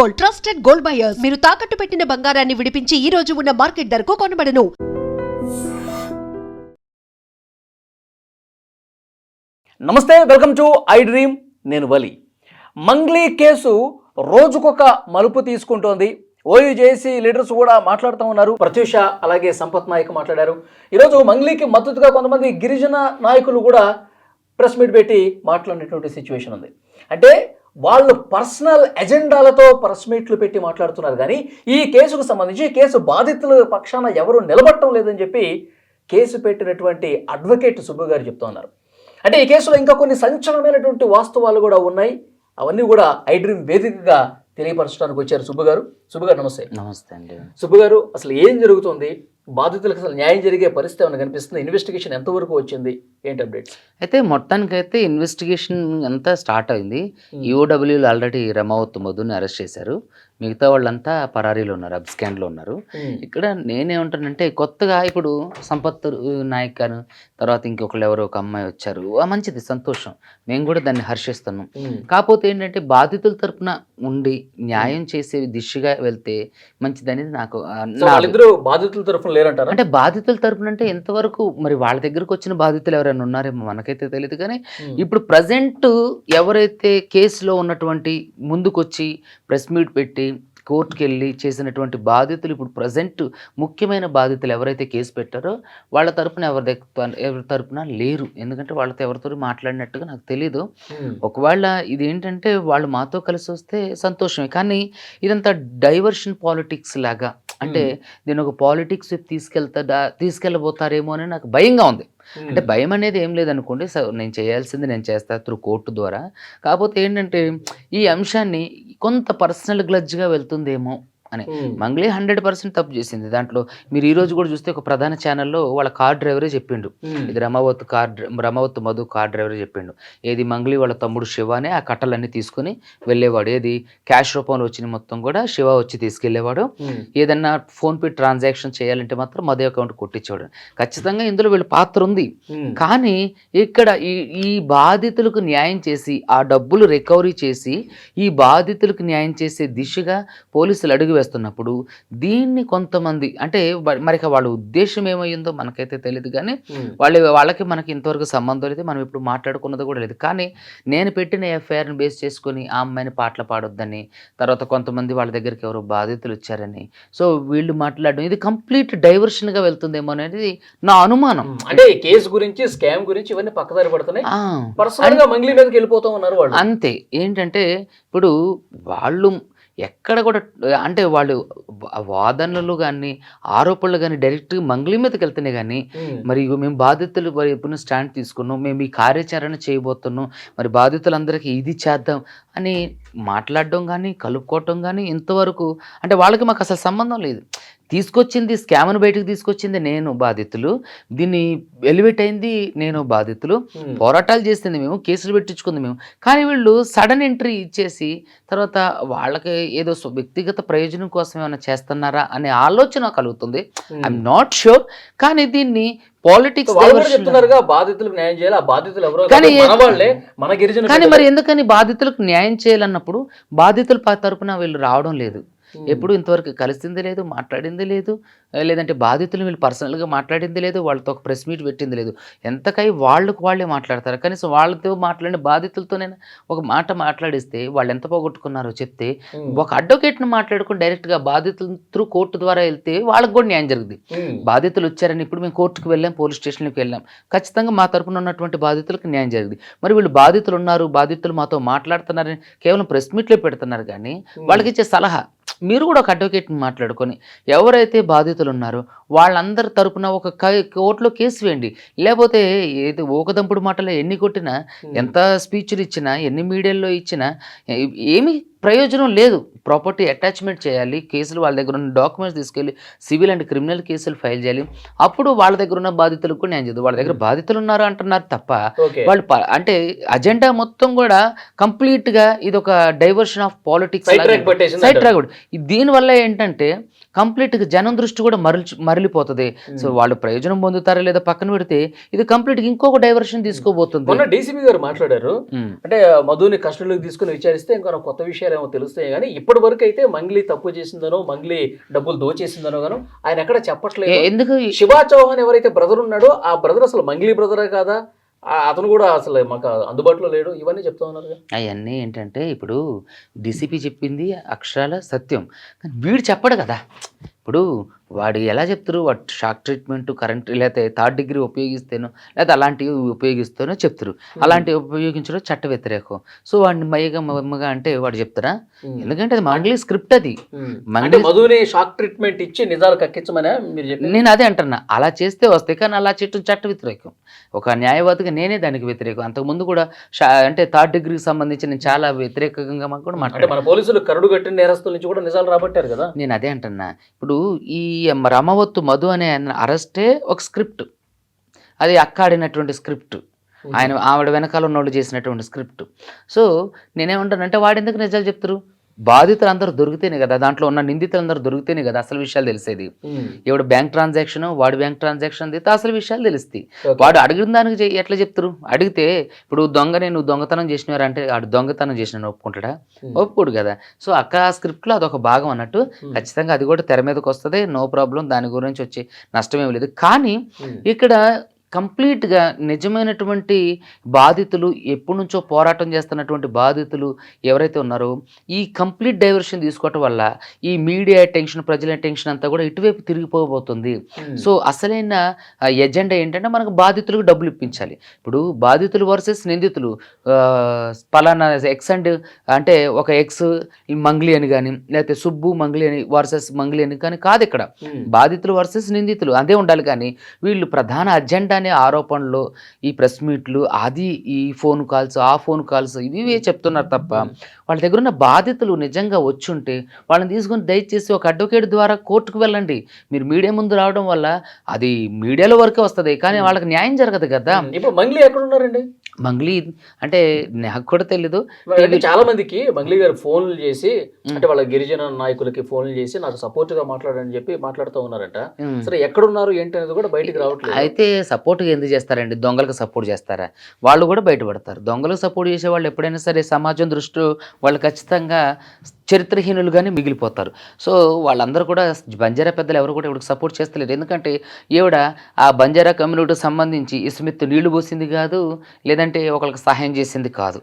Gold, trusted gold buyers. మీరు తాకట్టు పెట్టిన బంగారాన్ని విడిపించి ఈ రోజు ఉన్న మార్కెట్ ధరకు కొనబడను. నమస్తే, వెల్కమ్ టు ఐ డ్రీమ్. నేను వలి. మంగ్లీ కేసు రోజుకొక మలుపు తీసుకుంటోంది. ఓయూజేసీ లీడర్స్ కూడా మాట్లాడుతూ ఉన్నారు. ప్రత్యూష అలాగే సంపత్ నాయక్ మాట్లాడారు. ఈరోజు మంగ్లీకి మద్దతుగా కొంతమంది గిరిజన నాయకులు కూడా ప్రెస్ మీట్ పెట్టి మాట్లాడినటువంటి సిచ్యువేషన్ ఉంది. అంటే వాళ్ళు పర్సనల్ ఎజెండాలతో ప్రెస్ మీట్లు పెట్టి మాట్లాడుతున్నారు. కానీ ఈ కేసుకు సంబంధించి కేసు బాధితుల పక్షాన ఎవరు నిలబడటం లేదని చెప్పి కేసు పెట్టినటువంటి అడ్వకేట్ సుబ్బు గారు చెప్తున్నారు. అంటే ఈ కేసులో ఇంకా కొన్ని సంచలనమైనటువంటి వాస్తవాలు కూడా ఉన్నాయి. అవన్నీ కూడా ఐ డ్రీమ్ వేదికగా తెలియపరచడానికి వచ్చారు సుబ్బు గారు. సుబ్బు గారు నమస్తే. నమస్తే అండి. సుబ్బు గారు, అసలు ఏం జరుగుతుంది? బాధితులకు అసలు న్యాయం జరిగే పరిస్థితి ఏమైనా కనిపిస్తుంది? ఇన్వెస్టిగేషన్ ఎంతవరకు వచ్చింది? ఏంటి అప్డేట్స్? అయితే మొత్తానికైతే ఇన్వెస్టిగేషన్ అంతా స్టార్ట్ అయింది. ఈఓడబ్ల్యూలు ఆల్రెడీ రమావత్ మధుని అరెస్ట్ చేశారు. మిగతా వాళ్ళంతా పరారీలో ఉన్నారు, అబ్స్కాండ్లో ఉన్నారు. ఇక్కడ నేనేమంటానంటే కొత్తగా ఇప్పుడు సంపత్ నాయక్ గారు తర్వాత ఇంకొకళ్ళు ఎవరో ఒక అమ్మాయి వచ్చారు. మంచిది, సంతోషం, మేము కూడా దాన్ని హర్షిస్తున్నాం. కాకపోతే ఏంటంటే బాధితుల తరపున ఉండి న్యాయం చేసే దిశగా వెళ్తే మంచిది అనేది నాకు. బాధితుల తరపున లేరంటారు. అంటే బాధితుల తరపున అంటే ఎంతవరకు మరి వాళ్ళ దగ్గరకు వచ్చిన బాధితులు ఎవరైనా ఉన్నారేమో మనకైతే తెలియదు. కానీ ఇప్పుడు ప్రజెంట్ ఎవరైతే కేసులో ఉన్నటువంటి ముందుకొచ్చి ప్రెస్ మీట్ పెట్టి కోర్టుకి వెళ్ళి చేసినటువంటి బాధితులు ఇప్పుడు ప్రజెంట్ ముఖ్యమైన బాధితులు ఎవరైతే కేసు పెట్టారో వాళ్ళ తరపున ఎవరి తరపున లేరు. ఎందుకంటే వాళ్ళతో ఎవరితో మాట్లాడినట్టుగా నాకు తెలీదు. ఒకవేళ ఇది ఏంటంటే వాళ్ళు మాతో కలిసి వస్తే సంతోషమే. కానీ ఇదంతా డైవర్షన్ పాలిటిక్స్ లాగా, అంటే దీని ఒక పాలిటిక్స్ తీసుకెళ్ళబోతారేమో అని నాకు భయంగా ఉంది. అంటే భయం అనేది ఏం లేదనుకోండి, నేను చేయాల్సింది నేను చేస్తా త్రూ కోర్టు ద్వారా. కాకపోతే ఏంటంటే ఈ అంశాన్ని కొంత పర్సనల్ గ్లడ్జ్గా వెళ్తుందేమో అని. మంగ్లీ 100% తప్పు చేసింది. దాంట్లో మీరు ఈరోజు కూడా చూస్తే ఒక ప్రధాన ఛానల్లో వాళ్ళ కార్ డ్రైవరే చెప్పిండు, ఇది రమావత్ మధు కార్ డ్రైవరే చెప్పిండు. ఏది మంగ్లీ వాళ్ళ తమ్ముడు శివానే ఆ కట్టలన్నీ తీసుకుని వెళ్ళేవాడు. ఏది క్యాష్ రూపంలో వచ్చిన మొత్తం కూడా శివ వచ్చి తీసుకెళ్లేవాడు. ఏదన్నా ఫోన్పే ట్రాన్సాక్షన్ చేయాలంటే మాత్రం మధు అకౌంట్ కొట్టించేవాడు. ఖచ్చితంగా ఇందులో వీళ్ళ పాత్ర ఉంది. కానీ ఇక్కడ ఈ బాధితులకు న్యాయం చేసి ఆ డబ్బులు రికవరీ చేసి ఈ బాధితులకు న్యాయం చేసే దిశగా పోలీసులు అడుగు వేస్తున్నప్పుడు దీన్ని కొంతమంది అంటే మరి వాళ్ళ ఉద్దేశం ఏమైందో మనకైతే తెలియదు. కానీ వాళ్ళకి మనకి ఇంతవరకు సంబంధం లేదు, మనం ఇప్పుడు మాట్లాడుకున్నది కూడా లేదు. కానీ నేను పెట్టిన ఎఫ్ఐఆర్ని బేస్ చేసుకుని ఆ అమ్మాయిని పాటలు పాడొద్దని, తర్వాత కొంతమంది వాళ్ళ దగ్గరికి ఎవరో బాధితులు వచ్చారని, సో వీళ్ళు మాట్లాడడం ఇది కంప్లీట్ డైవర్షన్గా వెళ్తుందేమో అనేది నా అనుమానం. అంటే ఈ కేసు గురించి, స్కామ్ గురించి ఇవన్నీ పక్కదారి పడుతున్నాయి, పర్సనల్గా మంగ్లీ మీదకి వెళ్ళిపోతూ ఉన్నారు వాళ్ళు. అంతే. ఏంటంటే ఇప్పుడు వాళ్ళు ఎక్కడ కూడా అంటే వాళ్ళు వాదనలు కానీ ఆరోపణలు కానీ డైరెక్ట్గా మంగ్లీ మీదకి వెళ్తేనే కానీ మరి మేము బాధితులు ఎప్పుడు స్టాండ్ తీసుకున్నాం, మేము ఈ కార్యాచరణ చేయబోతున్నాం, మరి బాధితులందరికీ ఇది చేద్దాం అని మాట్లాడడం కానీ కలుపుకోవటం కానీ ఇంతవరకు అంటే వాళ్ళకి మాకు అసలు సంబంధం లేదు. తీసుకొచ్చింది స్కామ్ను బయటకు తీసుకొచ్చింది నేను, బాధితులు దీన్ని ఎలివేట్ అయింది నేను, బాధితులు పోరాటాలు చేసింది మేము, కేసులు పెట్టించుకుంది మేము. కానీ వీళ్ళు సడన్ ఎంట్రీ ఇచ్చేసి తర్వాత వాళ్ళకి ఏదో వ్యక్తిగత ప్రయోజనం కోసం ఏమైనా చేస్తున్నారా అనే ఆలోచన కలుగుతుంది. I'm not sure. కానీ దీన్ని పాలిటిక్స్ బాధితులకు న్యాయం చేయాలి, ఆ బాధితులు ఎవరో కానీ మరి ఎందుకని బాధితులకు న్యాయం చేయాలన్నప్పుడు బాధితుల తరపున వీళ్ళు రావడం లేదు. ఎప్పుడు ఇంతవరకు కలిసింది లేదు, మాట్లాడింది లేదు, లేదంటే బాధితులు వీళ్ళు పర్సనల్గా మాట్లాడింది లేదు, వాళ్ళతో ఒక ప్రెస్ మీట్ పెట్టింది లేదు. ఎంతకై వాళ్ళే మాట్లాడతారు. కనీసం వాళ్ళతో మాట్లాడిన బాధితులతో నేను ఒక మాట మాట్లాడిస్తే వాళ్ళు ఎంత పోగొట్టుకున్నారో చెప్తే, ఒక అడ్వకేట్ని మాట్లాడుకుని డైరెక్ట్గా బాధితులు త్రూ కోర్టు ద్వారా వెళ్తే వాళ్ళకి కూడా న్యాయం జరుగుతుంది. బాధితులు వచ్చారని ఇప్పుడు మేము కోర్టుకు వెళ్ళాం, పోలీస్ స్టేషన్కి వెళ్ళాం, ఖచ్చితంగా మా తరపున ఉన్నటువంటి బాధితులకు న్యాయం జరిగింది. మరి వీళ్ళు బాధితులు ఉన్నారు, బాధితులు మాతో మాట్లాడుతున్నారని కేవలం ప్రెస్ మీట్లో పెడుతున్నారు. కానీ వాళ్ళకి ఇచ్చే సలహా మీరు కూడా ఒక అడ్వకేట్ని మాట్లాడుకొని ఎవరైతే బాధితులు ఉన్నారో వాళ్ళందరి తరపున ఒక కోర్టులో కేసు వేయండి. లేకపోతే ఏది ఊకదంపుడు మాటలో ఎన్ని కొట్టినా, ఎంత స్పీచ్లు ఇచ్చినా, ఎన్ని మీడియాల్లో ఇచ్చినా ఏమీ ప్రయోజనం లేదు. ప్రాపర్టీ అటాచ్మెంట్ చేయాలి, కేసులు వాళ్ళ దగ్గర ఉన్న డాక్యుమెంట్స్ తీసుకెళ్ళి సివిల్ అండ్ క్రిమినల్ కేసులు ఫైల్ చేయాలి. అప్పుడు వాళ్ళ దగ్గర ఉన్న బాధితులకు కూడా న్యాయం చేయదు. వాళ్ళ దగ్గర బాధితులు ఉన్నారు అంటున్నారు తప్ప వాళ్ళు అంటే అజెండా మొత్తం కూడా కంప్లీట్గా ఇది ఒక diversion of politics side track. దీనివల్ల ఏంటంటే కంప్లీట్గా జనం దృష్టి కూడా మరలిపోతుంది. సో వాళ్ళు ప్రయోజనం పొందుతారా లేదా పక్కన పెడితే ఇది కంప్లీట్గా ఇంకొక డైవర్షన్ తీసుకోబోతుంది. డీసీపీ గారు మాట్లాడారు, అంటే మధుని కస్టడీలోకి తీసుకుని విచారిస్తే ఇంకా కొత్త విషయాలు ఏమో తెలుస్తాయి, కానీ ఇప్పటి ఇప్పటి వరకు అయితే మంగ్లీ తప్పు చేసిందనో, మంగ్లీ డబ్బులు దోచేసిందనో గాను ఆయన ఎక్కడ చెప్పట్లేదు. ఎందుకు శివా చౌహాన్ ఎవరైతే బ్రదర్ ఉన్నాడో ఆ బ్రదర్ అసలు మంగ్లీ బ్రదరే కాదా, అతను కూడా అసలు మాకు అందుబాటులో లేడు, ఇవన్నీ చెప్తా ఉన్నారు. అవన్నీ ఏంటంటే ఇప్పుడు డీసీపీ చెప్పింది అక్షరాల సత్యం, కానీ వీడు చెప్పడు కదా. ఇప్పుడు వాడు ఎలా చెప్తారు, వాడు షాక్ ట్రీట్మెంట్, కరెంట్, లేకపోతే 3rd డిగ్రీ ఉపయోగిస్తేనో లేకపోతే అలాంటివి ఉపయోగిస్తేనో చెప్తారు. అలాంటివి ఉపయోగించడం చట్ట వ్యతిరేకం. సో వాడిని మమ్మగా అంటే వాడు చెప్తారా? ఎందుకంటే అది మంగ్లీ స్క్రిప్ట్. అది మధుని షాక్ ట్రీట్మెంట్ ఇచ్చి నిజాలు కక్కించమని మీరు చెప్పారు. నేను అదే అంటున్నా, అలా చేస్తే వస్తాయి, కానీ అలా చేయటం చట్ట వ్యతిరేకం. ఒక న్యాయవాదిగా నేనే దానికి వ్యతిరేకం. అంతకుముందు కూడా అంటే 3rd డిగ్రీకి సంబంధించి నేను చాలా వ్యతిరేకంగా కూడా మాట్లాడాను. మన పోలీసులు కరడు కట్టిన నేరస్తుల నుంచి కూడా నిజాలు రాబట్టారు కదా. నేను అదే అంటున్నా. ఇప్పుడు ఈ రమవత్తు మధు అనే అరెస్టే ఒక స్క్రిప్ట్, అది అక్కాడినటువంటి స్క్రిప్ట్, ఆవిడ వెనకాల ఉన్నోళ్ళు చేసినటువంటి స్క్రిప్ట్. సో నేనేమంటానంటే వాడు ఎందుకు నిజాలు చెప్తారు? బాధితులు అందరూ దొరికితేనే కదా, దాంట్లో ఉన్న నిందితులు అందరూ దొరికితేనే కదా అసలు విషయాలు తెలిసేది. ఎవడు బ్యాంక్ ట్రాన్సాక్షన్, వాడు బ్యాంక్ ట్రాన్సాక్షన్ అయితే అసలు విషయాలు తెలుస్తాయి. వాడు అడిగిన దానికి ఎట్లా చెప్తారు? అడిగితే ఇప్పుడు నువ్వు దొంగతనం చేసినవారంటే వాడు దొంగతనం చేసిన ఒప్పుకుంటాడా? ఒప్పుకోడు కదా. సో ఆ స్క్రిప్ట్లో అదొక భాగం అన్నట్టు. ఖచ్చితంగా అది కూడా తెర మీదకి వస్తుంది, నో ప్రాబ్లం, దాని గురించి వచ్చే నష్టమేమి లేదు. కానీ ఇక్కడ కంప్లీట్గా నిజమైనటువంటి బాధితులు, ఎప్పటి నుంచో పోరాటం చేస్తున్నటువంటి బాధితులు ఎవరైతే ఉన్నారో ఈ కంప్లీట్ డైవర్షన్ తీసుకోవటం వల్ల ఈ మీడియా అటెన్షన్, ప్రజల అటెన్షన్ అంతా కూడా ఇటువైపు తిరిగిపోబోతుంది. సో అసలైన ఎజెండా ఏంటంటే మనకు బాధితులకు డబ్బులు ఇప్పించాలి. ఇప్పుడు బాధితులు వర్సెస్ నిందితులు, పలానా ఎక్స్ అంటే ఒక ఎక్స్ మంగ్లీ అని కానీ లేకపోతే సుబ్బు మంగ్లీ అని వర్సెస్ మంగ్లీ అని కానీ కాదు. ఇక్కడ బాధితులు వర్సెస్ నిందితులు అదే ఉండాలి. కానీ వీళ్ళు ప్రధాన అజెండా అనే ఆరోపణలు, ఈ ప్రెస్ మీట్లు, అది ఈ ఫోన్ కాల్స్, ఆ ఫోన్ కాల్స్, ఇవి చెప్తున్నారు తప్ప వాళ్ళ దగ్గర ఉన్న బాధితులు నిజంగా వచ్చుంటే వాళ్ళని తీసుకొని దయచేసి ఒక అడ్వకేట్ ద్వారా కోర్టుకు వెళ్ళండి. మీరు మీడియా ముందు రావడం వల్ల అది మీడియాలో వరకే వస్తుంది, కానీ వాళ్ళకి న్యాయం జరగదు కదా. ఇప్పుడు మంగ్లీ ఎక్కడ ఉన్నారండి? మంగ్లీ అంటే నాకు కూడా తెలీదు. చాలా మందికి మంగ్లీ గారు ఫోన్లు చేసి, అంటే వాళ్ళ గిరిజన నాయకులకి ఫోన్లు చేసి నాకు సపోర్ట్ గా మాట్లాడని చెప్పి మాట్లాడుతూ ఉన్నారట. సరే ఎక్కడున్నారు ఏంటి అనేది కూడా బయటికి రావట్లేదు. అయితే సపోర్ట్గా ఎందుకు చేస్తారండి? దొంగలకు సపోర్ట్ చేస్తారా? వాళ్ళు కూడా బయటపడతారు. దొంగలకు సపోర్ట్ చేసే వాళ్ళు ఎప్పుడైనా సరే సమాజం దృష్టిలో వాళ్ళు ఖచ్చితంగా చరిత్రహీనులుగానే మిగిలిపోతారు. సో వాళ్ళందరూ కూడా బంజారా పెద్దలు ఎవరు కూడా ఇవిడికి సపోర్ట్ చేస్తలేరు. ఎందుకంటే ఈవిడ ఆ బంజారా కమ్యూనిటీకి సంబంధించి ఇసుమిత్తు నీళ్లు పోసింది కాదు, లేదంటే ఒకరికి సహాయం చేసింది కాదు.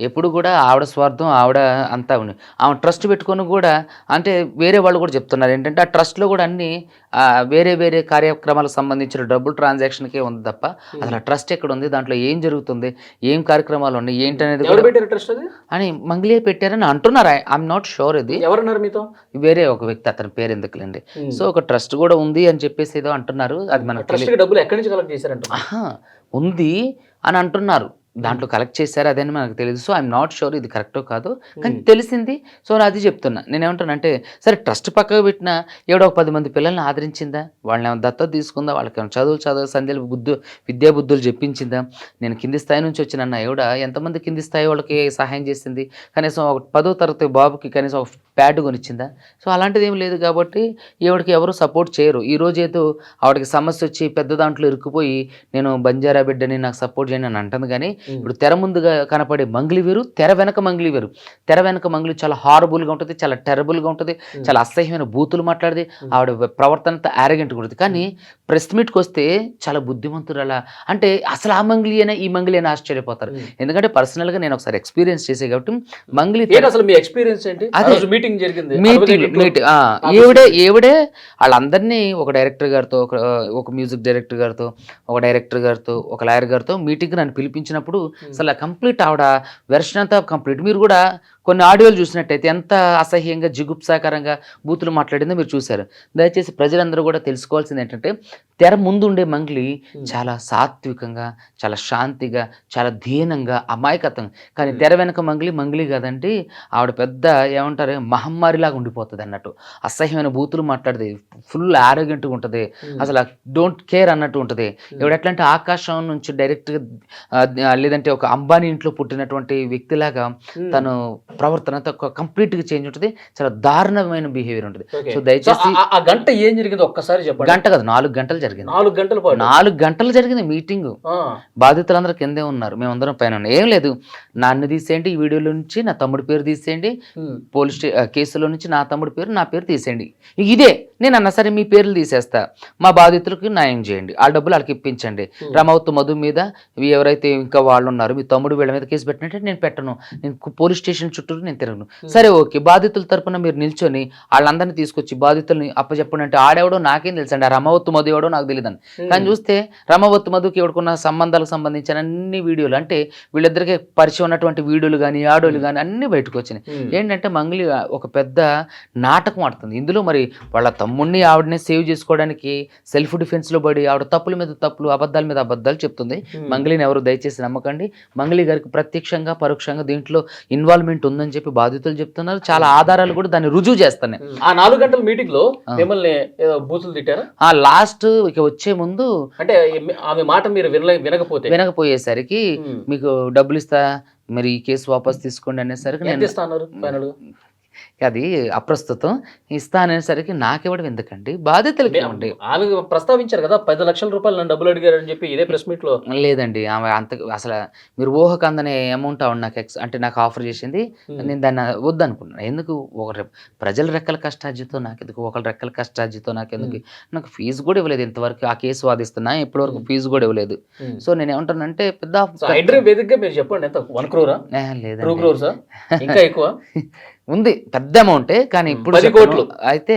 ఎప్పుడు కూడా ఆవిడ స్వార్థం, ఆవిడ అంతా ఉంది. ఆమె ట్రస్ట్ పెట్టుకొని కూడా, అంటే వేరే వాళ్ళు కూడా చెప్తున్నారు ఏంటంటే ఆ ట్రస్ట్లో కూడా అన్ని వేరే వేరే కార్యక్రమాలకు సంబంధించిన డబ్బులు ట్రాన్సాక్షన్కే ఉంది తప్ప అసలు ఆ ట్రస్ట్ ఎక్కడ ఉంది, దాంట్లో ఏం జరుగుతుంది, ఏం కార్యక్రమాలు ఉన్నాయి ఏంటనేది అని మంగ్లీ పెట్టారని అంటున్నారు. I'm not sure. ఇది ఎవరన్నారు మీతో? వేరే ఒక వ్యక్తి, అతని పేరు ఎందుకులేండి. సో ఒక ట్రస్ట్ కూడా ఉంది అని చెప్పేసి ఏదో అంటున్నారు. అది మనకు డబ్బులు ఎక్కడి నుంచి కలెక్ట్ చేశారంట ఉంది అని అంటున్నారు. దాంట్లో కలెక్ట్ చేశారు అదని మనకు తెలియదు. సో ఐఎమ్ నాట్ షూర్ ఇది కరెక్టో కాదు, కానీ తెలిసింది. సో అది చెప్తున్నా. నేనేమంటానంటే సరే ట్రస్ట్ పక్కకు పెట్టినా ఎవడో 10 మంది పిల్లల్ని ఆదరించిందా? వాళ్ళని ఏమైనా దత్తత తీసుకుందా? వాళ్ళకి ఏమైనా చదువు సంధ్యలు విద్యాబుద్ధులు చెప్పించిందా? నేను కింది స్థాయి నుంచి వచ్చిన ఎవడ ఎంతమంది కింది స్థాయి వాళ్ళకి సహాయం చేసింది? కనీసం ఒక 10వ తరగతి బాబుకి కనీసం ఒక ప్యాడ్ కొనిచ్చిందా? సో అలాంటిది ఏం లేదు కాబట్టి ఎవరికి ఎవరు సపోర్ట్ చేయరు. ఈరోజు ఏదో ఆవిడకి సమస్య వచ్చి పెద్ద దాంట్లో ఇరుక్కుపోయి నేను బంజారా బిడ్డని నాకు సపోర్ట్ చేయని అని అంటుంది. కానీ ఇప్పుడు తెర ముందుగా కనపడే మంగ్లీ వేరు, తెర వెనక మంగ్లీ వేరు. తెర వెనక మంగ్లీ చాలా హారబుల్గా ఉంటుంది, చాలా టెరబుల్గా ఉంటుంది, చాలా అసహ్యమైన బూతులు మాట్లాడేది, ఆవిడ ప్రవర్తనతో యారగెంట్గా ఉంటుంది. కానీ ప్రెస్ మీట్కి వస్తే చాలా బుద్ధిమంతుడు. అలా అంటే అసలు ఆ మంగ్లీ అయినా ఈ మంగ్లీ అయినా ఆశ్చర్యపోతారు. ఎందుకంటే పర్సనల్గా నేను ఒకసారి ఎక్స్పీరియన్స్ చేసే కాబట్టి మంగ్లీ అసలు మీ ఎక్స్పీరియన్స్ ఏంటి? మీటింగ్ జరిగింది, ఏవిడే వాళ్ళందరినీ ఒక డైరెక్టర్ గారితో, ఒక మ్యూజిక్ డైరెక్టర్ గారితో, ఒక డైరెక్టర్ గారితో, ఒక లాయర్ గారితో మీటింగ్ నన్ను పిలిపించినప్పుడు అసలు కంప్లీట్ ఆవిడ వెర్షన్ అంతా కంప్లీట్. మీరు కూడా కొన్ని ఆడియోలు చూసినట్టయితే ఎంత అసహ్యంగా జిగుప్సాకరంగా బూతులు మాట్లాడిందో మీరు చూశారు. దయచేసి ప్రజలందరూ కూడా తెలుసుకోవాల్సింది ఏంటంటే తెర ముందు ఉండే మంగ్లీ చాలా సాత్వికంగా, చాలా శాంతిగా, చాలా దీనంగా, అమాయకత్వంగా. కానీ తెర వెనక మంగ్లీ కాదండి, ఆవిడ పెద్ద ఏమంటారు మహమ్మారిలాగా ఉండిపోతుంది అన్నట్టు. అసహ్యమైన బూతులు మాట్లాడితే ఫుల్ ఆరోగ్యంట్గా ఉంటుంది, అసలు డోంట్ కేర్ అన్నట్టు ఉంటుంది. ఎవడు ఎట్లా అంటే ఆకాశం నుంచి డైరెక్ట్గా లేదంటే ఒక అంబానీ ఇంట్లో పుట్టినటువంటి వ్యక్తిలాగా తను ప్రవర్తన అంతా కంప్లీట్గా చేంజ్ ఉంటుంది, చాలా దారుణమైన బిహేవియర్ ఉంటుంది. Okay. సో దయచేసి ఆ గంట ఏం జరిగింది ఒక్కసారి చెప్పండి. గంట కాదు 4 గంటలు జరిగింది. 4 గంటల పాటు 4 గంటలు జరిగింది మీటింగ్. బాధితులందరూ కిందే ఉన్నారు, మేమందరం పైన ఉన్నాం. ఏం లేదు, నన్ను తీసేయండి, ఈ వీడియోలో నుంచి నా తమ్ముడి పేరు తీసేయండి, పోలీస్ కేసులో నుంచి నా తమ్ముడి పేరు నా పేరు తీసేయండి. ఇదే నేను అన్నా, సరే మీ పేర్లు తీసేస్తా, మా బాధితులకు న్యాయం చేయండి, ఆ డబ్బులు వాళ్ళకి ఇప్పించండి. రమౌత్ మధు మీద ఎవరైతే ఇంకా వాళ్ళు ఉన్నారు, మీ తమ్ముడు వీళ్ళ మీద కేసు పెట్టినట్టే నేను పెట్టను, నేను పోలీస్ స్టేషన్ చుట్టూ నేను తిరగను. సరే ఓకే, బాధితుల తరపున మీరు నిల్చొని వాళ్ళందరినీ తీసుకొచ్చి బాధితుల్ని అప్పచెప్పండి అంటే ఆడెవడో నాకేం తెలుసండి, ఆ రమౌత్ మధు ఎవడో నాకు తెలియదని. కానీ చూస్తే రమౌత్ మధుకి ఎవడుకున్న సంబంధాలకు సంబంధించిన అన్ని వీడియోలు, అంటే వీళ్ళిద్దరికి పరిచయం ఉన్నటువంటి వీడియోలు కానీ ఆడియోలు కానీ అన్ని బయటకు వచ్చినాయి. ఏంటంటే మంగ్లీ ఒక పెద్ద నాటకం ఆడుతుంది ఇందులో. మరి వాళ్ళ తమ్ముడిని ఆవిడనే సేవ్ చేసుకోవడానికి సెల్ఫ్ డిఫెన్స్లో పడి ఆవిడ తప్పుల మీద తప్పులు, అబద్ధాల మీద అబద్ధాలు చెప్తుంది. మంగ్లీని ఎవరు దయచేసి నమ్మకండి. మంగ్లీ గారికి ప్రత్యక్షంగా పరోక్షంగా దీంట్లో ఇన్వాల్వ్మెంట్ ఉందని చెప్పి బాధితులు చెప్తున్నారు. చాలా ఆధారాలు కూడా దాన్ని రుజువు చేస్తున్నాయి. ఆ 4 గంటల మీటింగ్ లో మిమ్మల్ని ఏదో బూతులు తిట్టారా? లాస్ట్ ఇక వచ్చే ముందు అంటే ఆమె మాట మీరు వినకపోయేసరికి మీకు డబ్బులు ఇస్తా, మరి ఈ కేసు వాపస్ తీసుకోండి అనేసరికి నేను అది అప్రస్తుతం ఇస్తా అనేసరికి నాకెవడం ఎందుకండి, బాధితులకి ఏమండి. ఆమె ప్రస్తావించారు కదా 10 లక్షల రూపాయలు నన్ను డబ్బులు అడిగారని చెప్పి ఇదే ప్రెస్ మీట్ లో. లేదండి, ఆమె అంత అసలు మీరు ఊహకు అందనే అమౌంట్ ఆవిడ నాకు అంటే నాకు ఆఫర్ చేసింది. నేను దాన్ని వద్దనుకున్నాను. ఎందుకు, ఒక ప్రజల రెక్కల కష్టార్జితో నాకెందుకు, ఒకళ్ళ రెక్కల కష్టార్జితో నాకెందుకు, నాకు ఫీజు కూడా ఇవ్వలేదు ఇంతవరకు. ఆ కేసు వాదిస్తున్నా ఇప్పటివరకు ఫీజు కూడా ఇవ్వలేదు. సో నేను ఏమంటానంటే పెద్ద వేదికగా మీరు చెప్పండి, ఎంత 1 crore లేదు 2 crores ఇంకా ఎక్కువ ఉంది, పెద్ద అమౌంటే. కానీ ఇప్పుడు 10 కోట్లు అయితే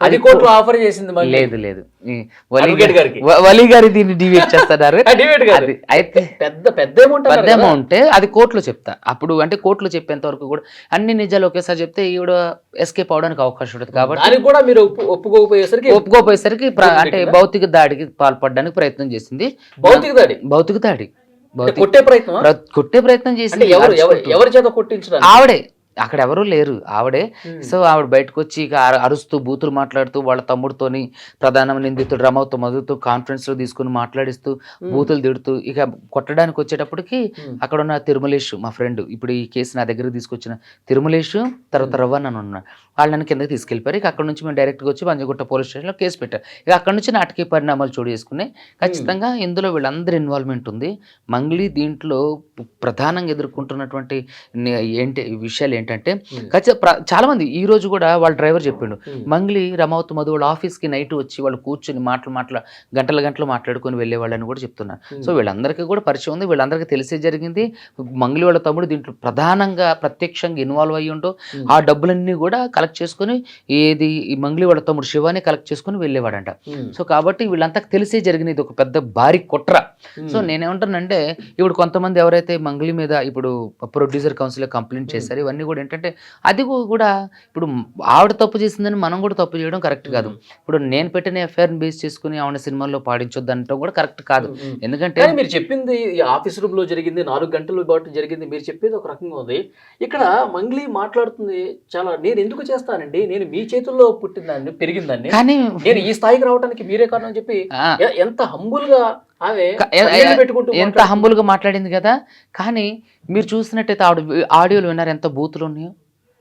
10 కోట్లు ఆఫర్ చేసింది. లేదు వలి గారి దీన్ని డివేట్ చేస్తున్నారు. అయితే పెద్ద అమౌంటే అది కోర్టులో చెప్తా. అప్పుడు అంటే కోర్టులో చెప్పేంత వరకు కూడా అన్ని నిజాలు ఒకేసారి చెప్తే ఈవిడ ఎస్కేప్ అవడానికి అవకాశం ఉంటుంది. కాబట్టి కూడా మీరు ఒప్పుకోపోయేసరికి అంటే భౌతిక దాడికి పాల్పడడానికి ప్రయత్నం చేసింది. భౌతిక దాడి కొట్టే ప్రయత్నం చేసింది. ఎవరి చేత కొట్టించడం? ఆవిడే, అక్కడ ఎవరూ లేరు, ఆవిడే. సో ఆవిడ బయటకు వచ్చి ఇక అరుస్తూ బూతులు మాట్లాడుతూ వాళ్ళ తమ్ముడితోని ప్రధాన నిందితుడు రమౌత్ మధుతో కాన్ఫరెన్స్ లో తీసుకుని మాట్లాడిస్తూ బూతులు తిడుతూ ఇక కొట్టడానికి వచ్చేటప్పటికి అక్కడ ఉన్న తిరుమలేష్, మా ఫ్రెండ్, ఇప్పుడు ఈ కేసు నా దగ్గర తీసుకొచ్చిన తిరుమలేష్, తర్వాత రవ్వన్ అని ఉన్నారు, వాళ్ళని కిందకి తీసుకెళ్ళిపోయారు. ఇక అక్కడ నుంచి మేము డైరెక్ట్గా వచ్చి పంజగుట్ట పోలీస్ స్టేషన్లో కేసు పెట్టారు. ఇక అక్కడ నుంచి నాటకీయ పరిణామాలు చోటు చేసుకున్నాయి. ఖచ్చితంగా ఇందులో వీళ్ళందరి ఇన్వాల్వ్మెంట్ ఉంది. మంగ్లీ దీంట్లో ప్రధానంగా ఎదుర్కొంటున్నటువంటి విషయాలు ఏంటంటే, చాలా మంది ఈ రోజు కూడా వాళ్ళ డ్రైవర్ చెప్పిండు, మంగ్లీ రమౌత్ మధు వాళ్ళ ఆఫీస్కి నైట్ వచ్చి వాళ్ళు కూర్చొని గంటలు మాట్లాడుకొని వెళ్ళేవాళ్ళని కూడా చెప్తున్నారు. సో వీళ్ళందరికీ కూడా పరిచయం ఉంది, వీళ్ళందరికీ తెలిసే జరిగింది. మంగ్లీ వాళ్ళ తమ్ముడు దీంట్లో ప్రధానంగా ప్రత్యక్షంగా ఇన్వాల్వ్ అయ్యి ఉంటూ ఆ డబ్బులన్నీ కూడా కలెక్ట్ చేసుకుని ఈ మంగ్లీ వాళ్ళ తమ్ముడు శివాని కలెక్ట్ చేసుకుని వెళ్ళేవాడంట. సో కాబట్టి వీళ్ళంతా తెలిసే జరిగింది, ఇది ఒక పెద్ద భారీ కుట్ర. సో నేనేమంటానంటే, ఇప్పుడు కొంతమంది ఎవరైతే మంగ్లీ మీద ఇప్పుడు ప్రొడ్యూసర్ కౌన్సిల్ కంప్లైంట్ చేశారు, ఇవన్నీ కూడా ఏంటంటే అది కూడా ఇప్పుడు ఆవిడ తప్పు చేసిందని మనం కూడా తప్పు చేయడం కరెక్ట్ కాదు. ఇప్పుడు నేను పెట్టిన ఎఫ్ఐఆర్ బేస్ చేసుకుని ఆవిడ సినిమాల్లో పాడించొద్దు అనటం కూడా కరెక్ట్ కాదు. ఎందుకంటే మీరు చెప్పింది ఆఫీస్ రూమ్ లో జరిగింది, 4 గంటల పాటు జరిగింది, మీరు చెప్పేది ఒక రకంగా ఉంది. ఇక్కడ మంగ్లీ మాట్లాడుతుంది చాలా, నేను ఎందుకు చేస్తానండి, నేను మీ చేతుల్లో పుట్టిందాన్ని పెరిగిందాన్ని, నేను ఈ స్థాయికి రావడానికి మీరే కారణం చెప్పి ఎంత హంబుల్ గా ఎంత హంబుల్ గా మాట్లాడింది కదా. కానీ మీరు చూసినట్టయితే ఆవిడ ఆడియోలు విన్నారు ఎంత బూతులు ఉన్నాయో.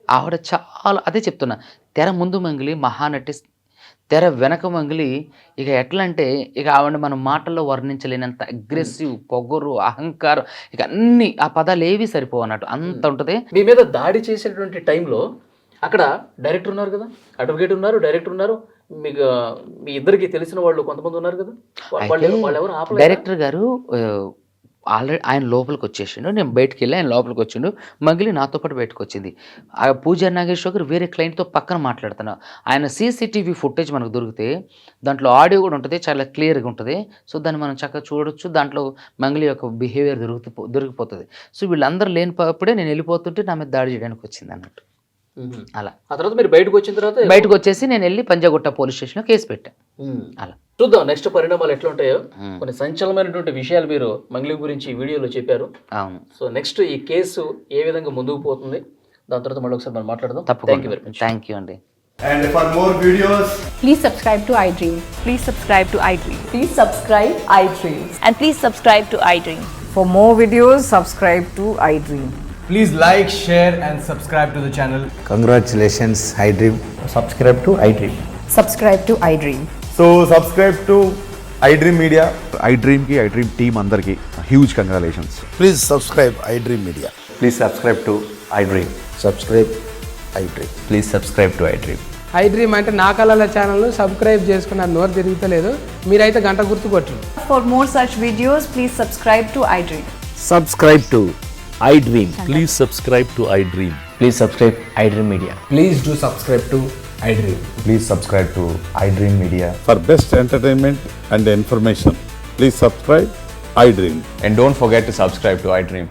ఆవిడ చాలా, అదే చెప్తున్నా, తెర ముందు మంగ్లీ మహానటి, తెర వెనక మంగ్లీ ఇక ఎట్లా అంటే ఇక ఆవిడ మనం మాటల్లో వర్ణించలేనంత అగ్రెసివ్, పొగరు, అహంకారం, ఇక అన్ని ఆ పదాలు ఏవి సరిపోవు అన్నట్టు అంత ఉంటుంది. మీ మీద దాడి చేసేటువంటి టైంలో అక్కడ డైరెక్టర్ ఉన్నారు కదా, అడ్వకేట్ ఉన్నారు, డైరెక్టర్ ఉన్నారు, మీకు మీ ఇద్దరికి తెలిసిన వాళ్ళు కొంతమంది ఉన్నారు కదా. డైరెక్టర్ గారు ఆల్రెడీ ఆయన లోపలికి వచ్చేసిండు, నేను బయటకు వెళ్ళి ఆయన లోపలికి వచ్చిండు, మంగ్లీ నాతో పాటు బయటకు వచ్చింది. ఆ పూజారి నాగేశ్వర్ గారు వేరే క్లయింట్తో పక్కన మాట్లాడుతున్నారు. ఆయన సీసీటీవీ ఫుటేజ్ మనకు దొరికితే దాంట్లో ఆడియో కూడా ఉంటుంది, చాలా క్లియర్గా ఉంటుంది. సో దాన్ని మనం చక్కగా చూడొచ్చు, దాంట్లో మంగ్లీ యొక్క బిహేవియర్ దొరికిపోతుంది. సో వీళ్ళందరూ లేనిపోప్పుడే నేను వెళ్ళిపోతుంటే నా మీద దాడి చేయడానికి వచ్చింది అన్నట్టు. అలా ఆ తర్వాత మీరు బయటకు వచ్చేసి నేను వెళ్ళి పంజగుట్ట పోలీస్ స్టేషన్లో కేసు పెట్టాను. అలా చూద్దాం నెక్స్ట్ పరిణామాలు ఎట్లా ఉంటాయో. కొన్ని సంచలనమైనటువంటి విషయాలు మీరు మంగ్లీ గురించి వీడియోలో చెప్పారు. అవును. సో నెక్స్ట్ ఈ కేసు ఏ విధంగా ముందుకు పోతుంది, దాని తర్వాత మళ్ళీ ఒకసారి మనం మాట్లాడదాం. తప్పకుండా. థ్యాంక్ యూ అండి. And for more videos, please subscribe to iDream. Please subscribe to iDream. Please subscribe iDream. And please subscribe to iDream. For more videos, subscribe to iDream. Please like, share, and subscribe to the channel. Congratulations, iDream. Subscribe to iDream. Subscribe to iDream. So subscribe to iDream Media. iDream ki iDream team అందరికి huge congratulations. Please subscribe iDream Media. Please subscribe to iDream. Subscribe iDream. Please subscribe to iDream. iDream అంటే నా కళల channel subscribe చేసుకున్న నోరు తిరుగుతలేదు, మీరైతే గంట గుర్తు కొట్టండి. For more such videos, please subscribe to iDream. Subscribe to iDream. Please subscribe to iDream. Please subscribe iDream Media. Please do subscribe to iDream. Please subscribe to iDream Media. For best entertainment and information, please subscribe iDream. And don't forget to subscribe to iDream.